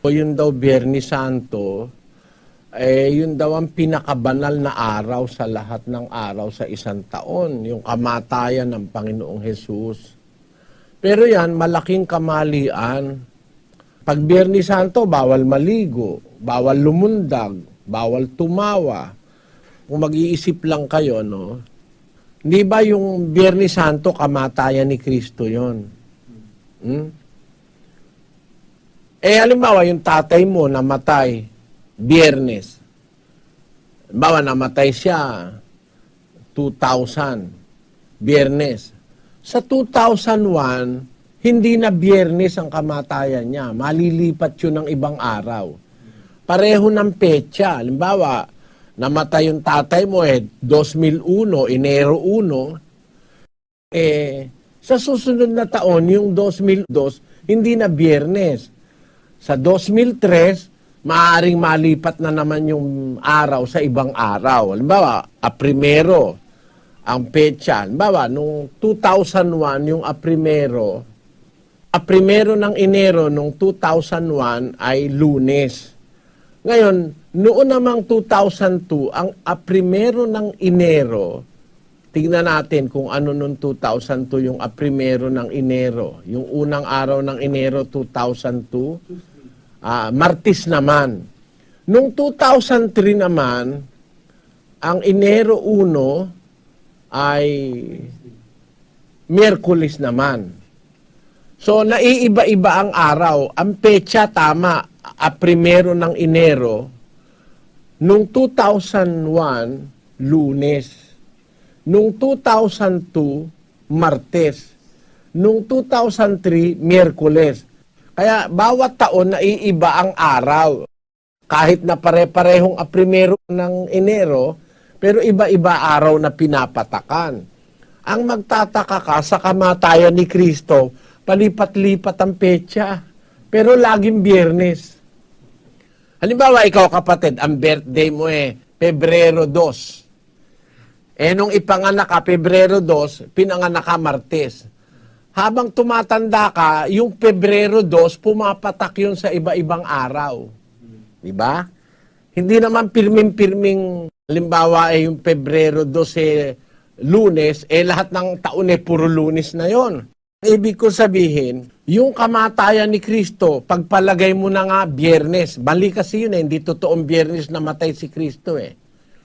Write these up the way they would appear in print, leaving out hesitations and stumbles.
O yun daw Biyernes Santo, yun daw ang pinakabanal na araw sa lahat ng araw sa isang taon, yung kamatayan ng Panginoong Hesus. Pero yan, malaking kamalian. Pag Biyernes Santo, bawal maligo, bawal lumundag, bawal tumawa. Kung mag-iisip lang kayo, no? Hindi ba yung Biyernes Santo, kamatayan ni Kristo yon? Halimbawa, yung tatay mo namatay, Biyernes. Halimbawa, namatay siya, 2000, Biyernes. Sa 2001, hindi na Biyernes ang kamatayan niya. Malilipat yun ng ibang araw. Pareho ng petsa. Halimbawa, namatay yung tatay mo 2001, Enero 1. Sa susunod na taon, yung 2002, hindi na Biyernes. Sa 2003, maaaring malipat na naman yung araw sa ibang araw. Halimbawa, Primero ang petsa. Halimbawa, nung 2001, yung Primero ng Enero nung 2001 ay Lunes. Ngayon, noon namang 2002, ang Primero ng Enero, tingnan natin kung ano noong 2002 yung Primero ng Enero. Yung unang araw ng Enero 2002, Martes naman. Noong 2003 naman, ang Enero 1 ay Miyerkules naman. So, naiiba-iba ang araw. Ang petsa, tama, Primero ng Enero. Noong 2001, Lunes. Noong 2002, Martes. Noong 2003, Miyerkules. Kaya bawat taon naiiba ang araw. Kahit na pare-parehong Primero ng Enero, pero iba-iba araw na pinapatakan. Ang magtataka ka sa kamatayan ni Kristo, palipat-lipat ang petsa, pero laging Biyernes. Halimbawa, ikaw kapatid, ang birthday mo Pebrero 2. Nung ipanganak ka, Pebrero 2, pinanganak ka Martes. Habang tumatanda ka, yung Pebrero 2, pumapatak yun sa iba-ibang araw. Diba? Hindi naman pirming-pirming, halimbawa yung Pebrero 2 Lunes, lahat ng taon puro Lunes na yon. Ibig ko sabihin, yung kamatayan ni Kristo, pagpalagay mo na nga Biyernes, bali kasi yun hindi totoong Biyernes namatay si Kristo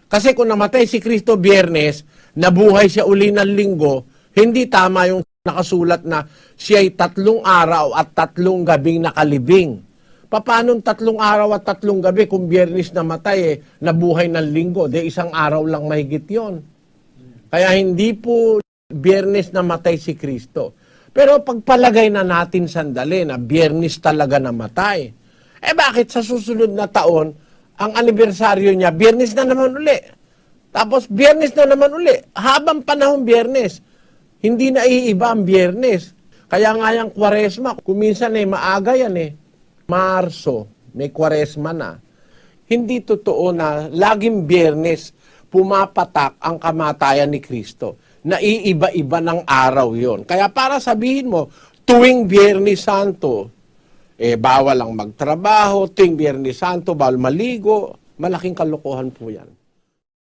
Kasi kung namatay si Kristo Biyernes, nabuhay siya uli ng Linggo, hindi tama yung nakasulat na siya'y 3 araw at 3 gabing nakalibing. Paano 3 araw at 3 gabi kung Biyernes namatay nabuhay ng Linggo? Isang araw lang mahigit yon. Kaya hindi po Biyernes namatay si Kristo. Pero pagpalagay na natin sandali na Biyernes talaga namatay. Bakit sa susunod na taon, ang anibersaryo niya, Biyernes na naman uli. Tapos Biyernes na naman uli. Habang panahon Biyernes, hindi na iiba ang Biyernes. Kaya nga yung Kwaresma, kuminsan maaga yan Marso, may Kwaresma na. Hindi totoo na laging Biyernes pumapatak ang kamatayan ni Kristo. Naiiba-iba ng araw yon. Kaya para sabihin mo, tuwing Biyernes Santo, bawal lang magtrabaho, tuwing Biyernes Santo, bawal maligo, malaking kalokohan po yan.